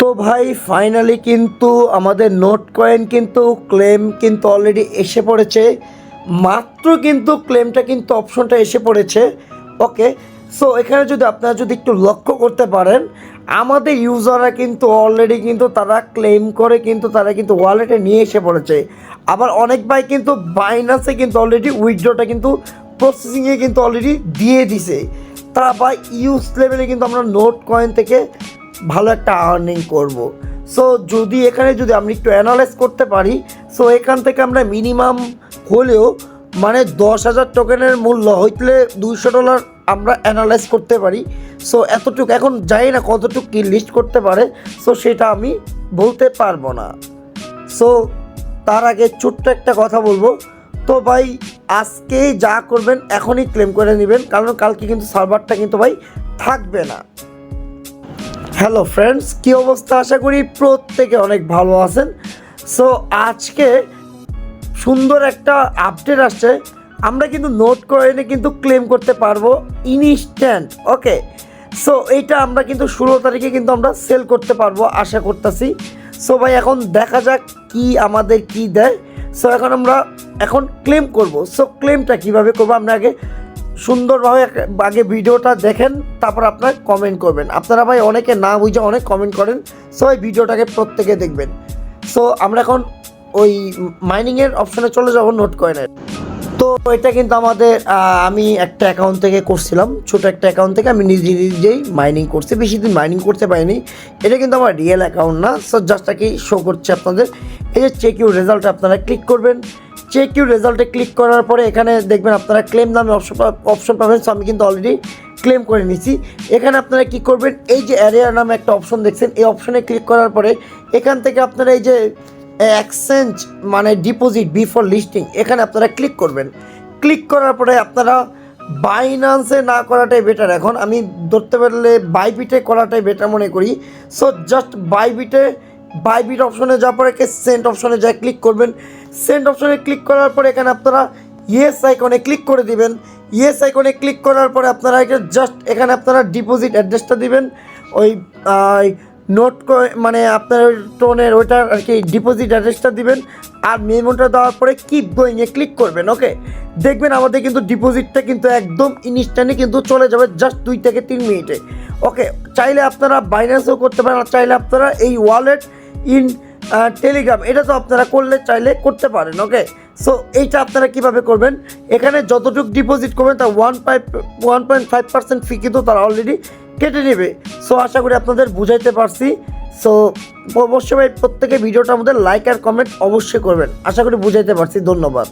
তো ভাই ফাইনালি কিন্তু আমাদের নোট কয়েন কিন্তু ক্লেম কিন্তু অলরেডি এসে পড়েছে। মাত্র কিন্তু ক্লেমটা কিন্তু অপশনটা এসে পড়েছে। ওকে, সো এখানে যদি আপনারা যদি একটু লক্ষ্য করতে পারেন, আমাদের ইউজাররা কিন্তু অলরেডি কিন্তু তারা ক্লেম করে কিন্তু তারা কিন্তু ওয়ালেটে নিয়ে এসে পড়েছে। আবার অনেক ভাই কিন্তু বাইনান্সে কিন্তু অলরেডি উইথড্রটা কিন্তু প্রসেসিংয়ে কিন্তু অলরেডি দিয়ে দিছে। তারা ভাই ইউজ লেভেলে কিন্তু আমরা নোট কয়েন থেকে ভালো একটা আর্নিং করব। সো যদি এখানে যদি আমরা একটু অ্যানালাইজ করতে পারি, সো এখান থেকে আমরা মিনিমাম হলেও মানে 10,000 টোকেনের মূল্য হইলে $200 আমরা অ্যানালাইজ করতে পারি। সো এতটুকু এখন জানি না কতটুকু কি লিস্ট করতে পারে, সো সেটা আমি বলতে পারবো না। সো তার আগে ছোট্ট একটা কথা বলবো, তো ভাই আজকে যা করবেন এখনই ক্লেম করে নেবেন, কারণ কালকে কিন্তু সার্ভারটা কিন্তু ভাই থাকবে না। হ্যালো ফ্রেন্ডস, কী অবস্থা? আশা করি প্রত্যেকে অনেক ভালো আছেন। সো আজকে সুন্দর একটা আপডেট আসছে, আমরা কিন্তু নোট কয়েনে কিন্তু ক্লেম করতে পারবো ইনস্ট্যান্ট। ওকে, সো এইটা আমরা কিন্তু 16 তারিখে কিন্তু আমরা সেল করতে পারবো আশা করতেছি। সো ভাই এখন দেখা যাক কি আমাদের কি দেয়। সো আমরা এখন ক্লেম করব। সো ক্লেমটা কীভাবে করবো আমরা আগে সুন্দরভাবে আগে ভিডিওটা দেখেন, তারপর আপনারা কমেন্ট করবেন। আপনারা ভাই অনেকে না বুঝে অনেক কমেন্ট করেন, সো এই ভিডিওটাকে প্রত্যেকে দেখবেন। সো আমরা এখন ওই মাইনিংয়ের অপশানে চলে যাব নোট কয়েনের। তো এটা কিন্তু আমাদের আমি একটা অ্যাকাউন্ট থেকে করছিলাম, ছোটো একটা অ্যাকাউন্ট থেকে আমি নিজেই মাইনিং করছি, বেশি দিন মাইনিং করতে পারিনি। এটা কিন্তু আমার রিয়েল অ্যাকাউন্ট না। সো জাস্ট কি শো করছে আপনাদের, এই যে চেক ইউর রেজাল্টে আপনারা ক্লিক করবেন। চেক ইউর রেজাল্টে ক্লিক করার পরে এখানে দেখবেন আপনারা ক্লেম নামে অপশন পাবেন। সো আমি কিন্তু অলরেডি ক্লেম করে নিয়েছি। এখানে আপনারা কী করবেন, এই যে অ্যারিয়ার নামে একটা অপশন দেখছেন, এই অপশনে ক্লিক করার পরে এখান থেকে আপনারা এই যে এক্সচেঞ্জ মানে ডিপোজিট বিফোর লিস্টিং, এখানে আপনারা ক্লিক করবেন। ক্লিক করার পরে আপনারা বাইনান্সে না করাটাই বেটার, এখন আমি ধরতে পারলে বাইবিটে করাটাই বেটার মনে করি। সো জাস্ট বাইবিট অপশনে যাওয়ার পরে সেন্ড অপশনে যা ক্লিক করবেন। সেন্ড অপশনে ক্লিক করার পরে এখানে আপনারা ইয়েস আইকনে ক্লিক করে দিবেন। ইয়েস আইকনে ক্লিক করার পরে আপনারা জাস্ট এখানে আপনারা ডিপোজিট অ্যাড্রেসটা দিবেন, ওই নোট মানে আপনার টোনের ওইটার আর কি ডিপোজিট অ্যাড্রেসটা দিবেন, আর মেমোটা দেওয়ার পরে কিপ গোয়িংয়ে ক্লিক করবেন। ওকে, দেখবেন আমাদের কিন্তু ডিপোজিটটা কিন্তু একদম ইনস্ট্যান্টলি কিন্তু চলে যাবে, জাস্ট 2 থেকে 3 মিনিটে। ওকে, চাইলে আপনারা বাইন্যান্সও করতে পারেন, আর চাইলে আপনারা এই ওয়ালেট ইন টেলিগ্রাম এটা তো আপনারা করলে চাইলে করতে পারেন। ওকে, সো এইটা আপনারা কিভাবে করবেন, এখানে যতটুকু ডিপোজিট করবেন তার 1.5% ফি কিন্তু তারা অলরেডি কেটে নেবে। সো আশা করি আপনাদের বুঝাইতে পারছি। সো অবশ্যই ভাই প্রত্যেকে ভিডিওটার মধ্যে লাইক আর কমেন্ট অবশ্যই করবেন, আশা করি বুঝাইতে পারছি। ধন্যবাদ।